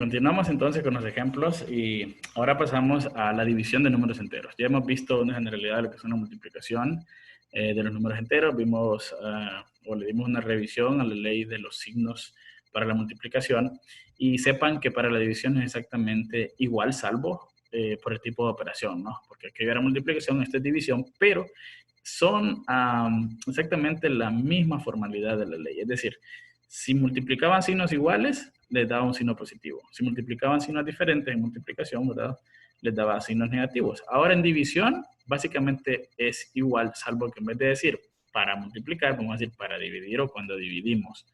Continuamos entonces con los ejemplos y ahora pasamos a la división de números enteros. Ya hemos visto una generalidad de lo que es una multiplicación de los números enteros. Vimos o le dimos una revisión a la ley de los signos para la multiplicación y sepan que para la división es exactamente igual, salvo por el tipo de operación, ¿no? Porque aquí era multiplicación, esta es división, pero son exactamente la misma formalidad de la ley. Es decir, si multiplicaban signos iguales, les daba un signo positivo. Si multiplicaban signos diferentes en multiplicación, ¿verdad?, les daba signos negativos. Ahora en división, básicamente es igual, salvo que en vez de decir para multiplicar, vamos a decir para dividir o cuando dividimos.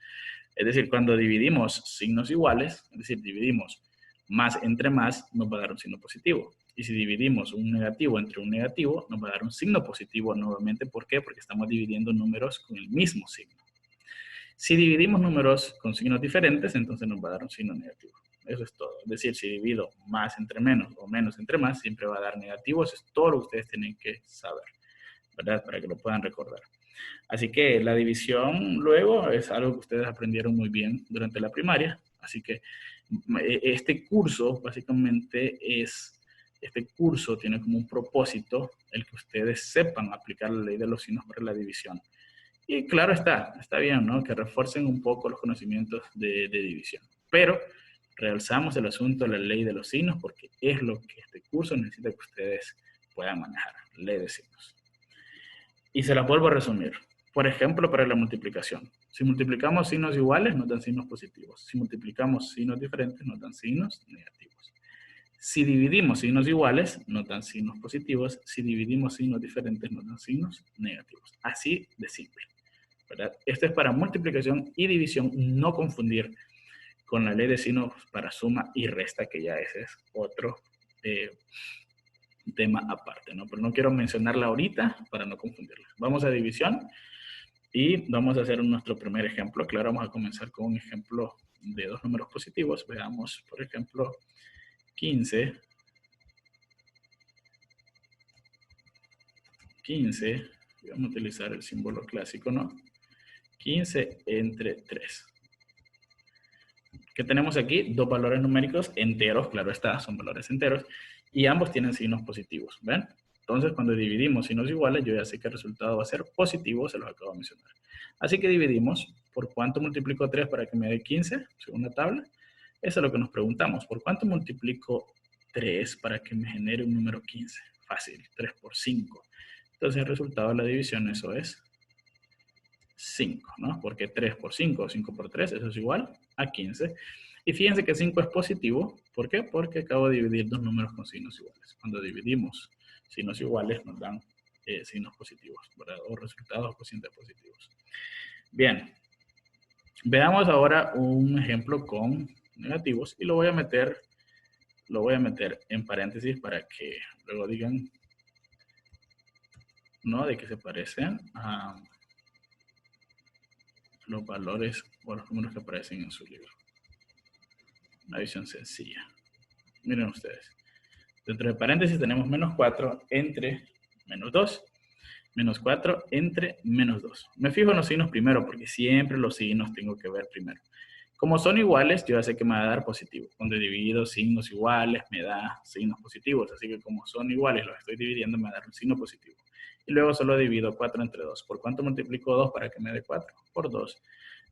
Es decir, cuando dividimos signos iguales, es decir, dividimos más entre más, nos va a dar un signo positivo. Y si dividimos un negativo entre un negativo, nos va a dar un signo positivo nuevamente. ¿Por qué? Porque estamos dividiendo números con el mismo signo. Si dividimos números con signos diferentes, entonces nos va a dar un signo negativo. Eso es todo. Es decir, si divido más entre menos o menos entre más, siempre va a dar negativo. Eso es todo lo que ustedes tienen que saber, ¿verdad? Para que lo puedan recordar. Así que la división luego es algo que ustedes aprendieron muy bien durante la primaria. Así que este curso básicamente este curso tiene como un propósito el que ustedes sepan aplicar la ley de los signos para la división. Y claro está bien, ¿no?, que refuercen un poco los conocimientos de división. Pero realzamos el asunto de la ley de los signos porque es lo que este curso necesita que ustedes puedan manejar, ley de signos. Y se las vuelvo a resumir. Por ejemplo, para la multiplicación. Si multiplicamos signos iguales, nos dan signos positivos. Si multiplicamos signos diferentes, nos dan signos negativos. Si dividimos signos iguales, nos dan signos positivos. Si dividimos signos diferentes, nos dan signos negativos. Así de simple, ¿verdad? Esto es para multiplicación y división, no confundir con la ley de signos para suma y resta, que ya ese es otro tema aparte, ¿no? Pero no quiero mencionarla ahorita para no confundirla. Vamos a división y vamos a hacer nuestro primer ejemplo. Claro, vamos a comenzar con un ejemplo de dos números positivos. Veamos, por ejemplo, 15. 15, vamos a utilizar el símbolo clásico, ¿no? 15 entre 3. ¿Qué tenemos aquí? Dos valores numéricos enteros, claro está, son valores enteros, y ambos tienen signos positivos, ¿ven? Entonces, cuando dividimos signos iguales, yo ya sé que el resultado va a ser positivo, se los acabo de mencionar. Así que dividimos. ¿Por cuánto multiplico 3 para que me dé 15? Según la tabla. Eso es lo que nos preguntamos. ¿Por cuánto multiplico 3 para que me genere un número 15? Fácil, 3 por 5. Entonces, el resultado de la división, eso es 5, ¿no? Porque 3 por 5 o 5 por 3, eso es igual a 15. Y fíjense que 5 es positivo. ¿Por qué? Porque acabo de dividir dos números con signos iguales. Cuando dividimos signos iguales nos dan signos positivos, ¿verdad? O resultados o cocientes positivos. Bien. Veamos ahora un ejemplo con negativos y lo voy a meter en paréntesis para que luego digan, ¿no?, de que se parecen a los valores o los números que aparecen en su libro. Una visión sencilla. Miren ustedes. Dentro de paréntesis tenemos menos 4 entre menos 2. Menos 4 entre menos 2. Me fijo en los signos primero porque siempre los signos tengo que ver primero. Como son iguales, yo ya sé que me va a dar positivo. Cuando divido signos iguales, me da signos positivos. Así que como son iguales, los estoy dividiendo, me va a dar un signo positivo. Y luego solo divido 4 entre 2. ¿Por cuánto multiplico 2 para que me dé 4? Por 2.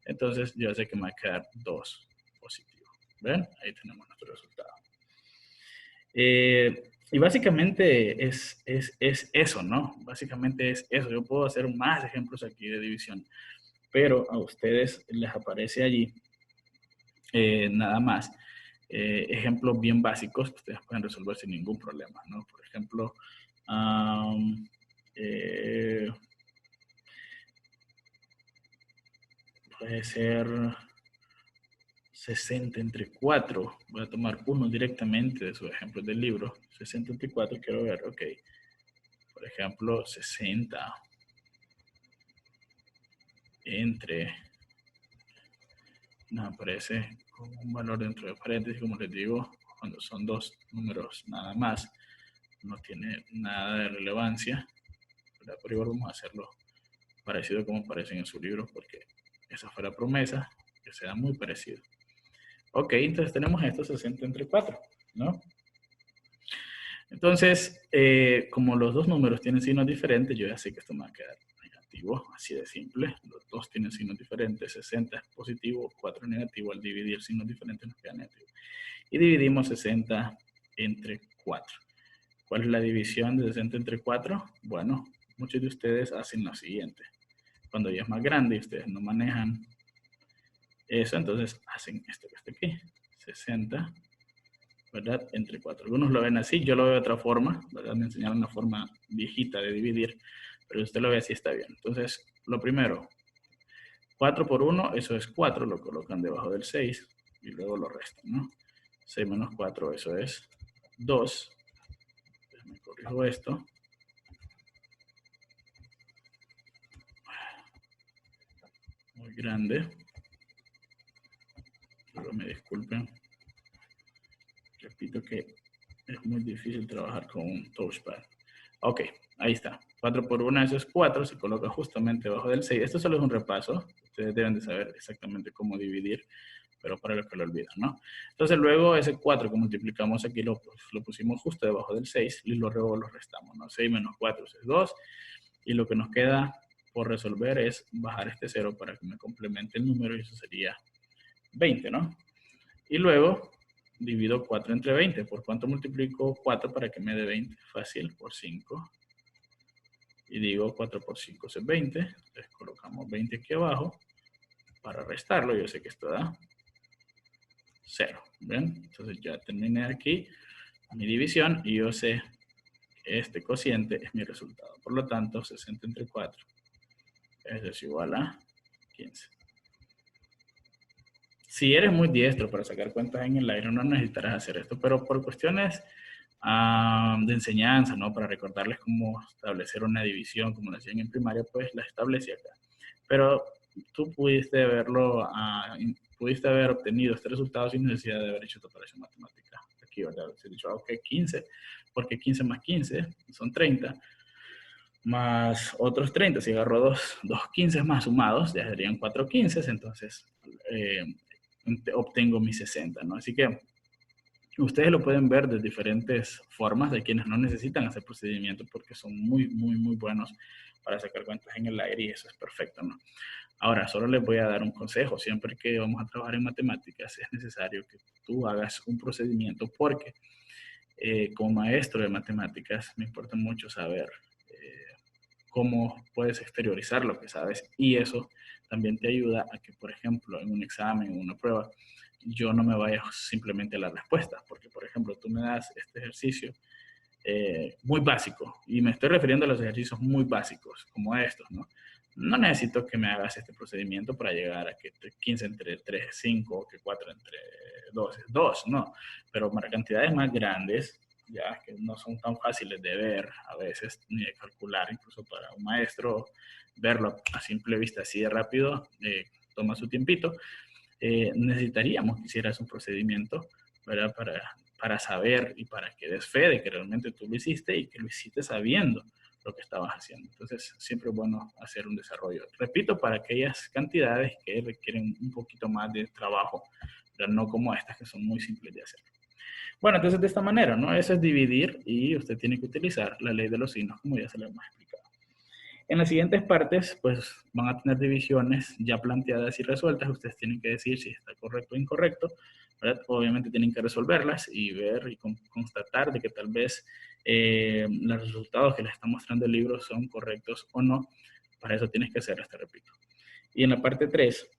Entonces, yo ya sé que me va a quedar 2 positivo. ¿Ven? Ahí tenemos nuestro resultado. Y básicamente es eso, ¿no? Básicamente es eso. Yo puedo hacer más ejemplos aquí de división, pero a ustedes les aparece allí nada más ejemplos bien básicos que ustedes pueden resolver sin ningún problema, ¿no? Por ejemplo, puede ser 60 entre 4. Voy a tomar uno directamente de sus ejemplos del libro. 60 entre 4, quiero ver, ok. Por ejemplo, 60 entre, no aparece con un valor dentro de paréntesis, como les digo, cuando son dos números nada más, no tiene nada de relevancia, ¿verdad? Pero igual vamos a hacerlo parecido como aparecen en su libro, porque esa fue la promesa, que sea muy parecido. Ok, entonces tenemos esto 60 entre 4, ¿no? Entonces, como los dos números tienen signos diferentes, yo ya sé que esto me va a quedar negativo, así de simple. Los dos tienen signos diferentes, 60 es positivo, 4 es negativo. Al dividir signos diferentes nos queda negativo. Y dividimos 60 entre 4. ¿Cuál es la división de 60 entre 4? Bueno, muchos de ustedes hacen lo siguiente. Cuando ya es más grande y ustedes no manejan eso, entonces hacen esto que está aquí. 60, ¿verdad? Entre 4. Algunos lo ven así, yo lo veo de otra forma, ¿verdad? Me enseñaron una forma viejita de dividir, pero usted lo ve así, está bien. Entonces, lo primero, 4 por 1, eso es 4, lo colocan debajo del 6 y luego lo restan, ¿no? 6 menos 4, eso es 2. Me corrijo esto. Muy grande. Pero me disculpen. Repito que es muy difícil trabajar con un touchpad. Ok, ahí está. 4 por 1, eso es 4. Se coloca justamente debajo del 6. Esto solo es un repaso. Ustedes deben de saber exactamente cómo dividir, pero para los que lo olvidan, ¿no? Entonces luego ese 4 que multiplicamos aquí lo pusimos justo debajo del 6 y luego lo restamos, ¿no? 6 menos 4 es 2. Y lo que nos queda por resolver es bajar este 0 para que me complemente el número y eso sería 20, ¿no? Y luego divido 4 entre 20. ¿Por cuánto multiplico 4 para que me dé 20? Fácil, por 5. Y digo 4 por 5 es 20. Entonces colocamos 20 aquí abajo para restarlo. Yo sé que esto da 0. ¿Ven? Entonces ya terminé aquí mi división y yo sé que este cociente es mi resultado. Por lo tanto, 60 entre 4 es igual a 15. Si eres muy diestro para sacar cuentas en el aire, no necesitarás hacer esto, pero por cuestiones de enseñanza, ¿no? Para recordarles cómo establecer una división, como lo hacían en primaria, pues la establecí acá. Pero tú pudiste pudiste haber obtenido este resultado sin necesidad de haber hecho esta operación matemática. Aquí, ¿verdad? Se ha dicho, ok, 15, porque 15 más 15 son 30, más otros 30, si agarro dos 15 más sumados, ya serían 4 15, entonces obtengo mis 60, ¿no? Así que ustedes lo pueden ver de diferentes formas de quienes no necesitan hacer procedimientos porque son muy, muy, muy buenos para sacar cuentas en el aire y eso es perfecto, ¿no? Ahora, solo les voy a dar un consejo. Siempre que vamos a trabajar en matemáticas es necesario que tú hagas un procedimiento porque como maestro de matemáticas me importa mucho saber cómo puedes exteriorizar lo que sabes y eso también te ayuda a que, por ejemplo, en un examen, en una prueba, yo no me vaya simplemente a la respuesta, porque, por ejemplo, tú me das este ejercicio muy básico, y me estoy refiriendo a los ejercicios muy básicos, como estos, ¿no? No necesito que me hagas este procedimiento para llegar a que 15 entre 3 es 5, o que 4 entre 2 es 2, no. Pero para cantidades más grandes, ya que no son tan fáciles de ver a veces, ni de calcular, incluso para un maestro, verlo a simple vista así de rápido, toma su tiempito, necesitaríamos que hicieras un procedimiento, ¿verdad? Para saber y para que des fe de que realmente tú lo hiciste y que lo hiciste sabiendo lo que estabas haciendo. Entonces, siempre es bueno hacer un desarrollo. Repito, para aquellas cantidades que requieren un poquito más de trabajo, pero no como estas que son muy simples de hacer. Bueno, entonces de esta manera, ¿no? Eso es dividir y usted tiene que utilizar la ley de los signos, como ya se lo hemos explicado. En las siguientes partes, pues van a tener divisiones ya planteadas y resueltas. Ustedes tienen que decir si está correcto o incorrecto, ¿verdad? Obviamente tienen que resolverlas y ver y constatar de que tal vez los resultados que les está mostrando el libro son correctos o no. Para eso tienes que hacerlo, te repito. Y en la parte 3,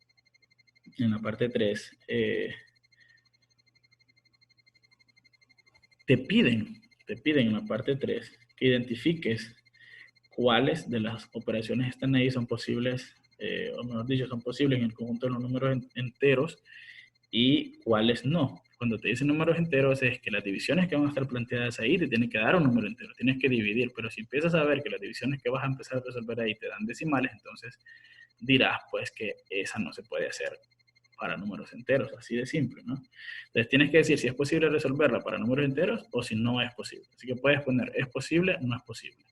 te piden en la parte 3 que identifiques cuáles de las operaciones están ahí son posibles, o mejor dicho, son posibles en el conjunto de los números enteros y cuáles no. Cuando te dicen números enteros es que las divisiones que van a estar planteadas ahí te tienen que dar un número entero, tienes que dividir, pero si empiezas a ver que las divisiones que vas a empezar a resolver ahí te dan decimales, entonces dirás pues que esa no se puede hacer para números enteros, así de simple, ¿no? Entonces tienes que decir si es posible resolverla para números enteros o si no es posible. Así que puedes poner es posible, no es posible.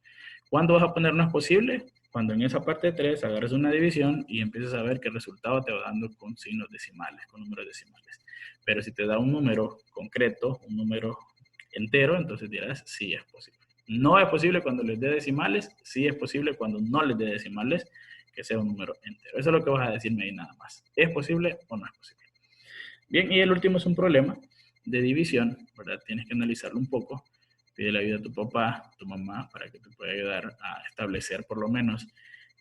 ¿Cuándo vas a poner no es posible? cuando en esa parte 3 agarras una división y empiezas a ver que el resultado te va dando con signos decimales, con números decimales. Pero si te da un número concreto, un número entero, entonces dirás, sí es posible. No es posible cuando les dé decimales, sí es posible cuando no les dé decimales, que sea un número entero. Eso es lo que vas a decirme ahí nada más. ¿Es posible o no es posible? Bien, y el último es un problema de división, ¿verdad? Tienes que analizarlo un poco. Pídele ayuda a tu papá, a tu mamá, para que te pueda ayudar a establecer por lo menos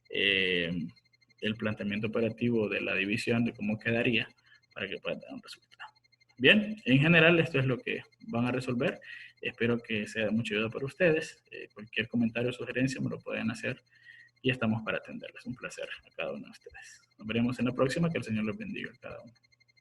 el planteamiento operativo de la división, de cómo quedaría, para que puedas dar un resultado. Bien, en general esto es lo que van a resolver. Espero que sea de mucha ayuda para ustedes. Cualquier comentario o sugerencia me lo pueden hacer y estamos para atenderles. Un placer a cada uno de ustedes. Nos veremos en la próxima. Que el Señor los bendiga a cada uno.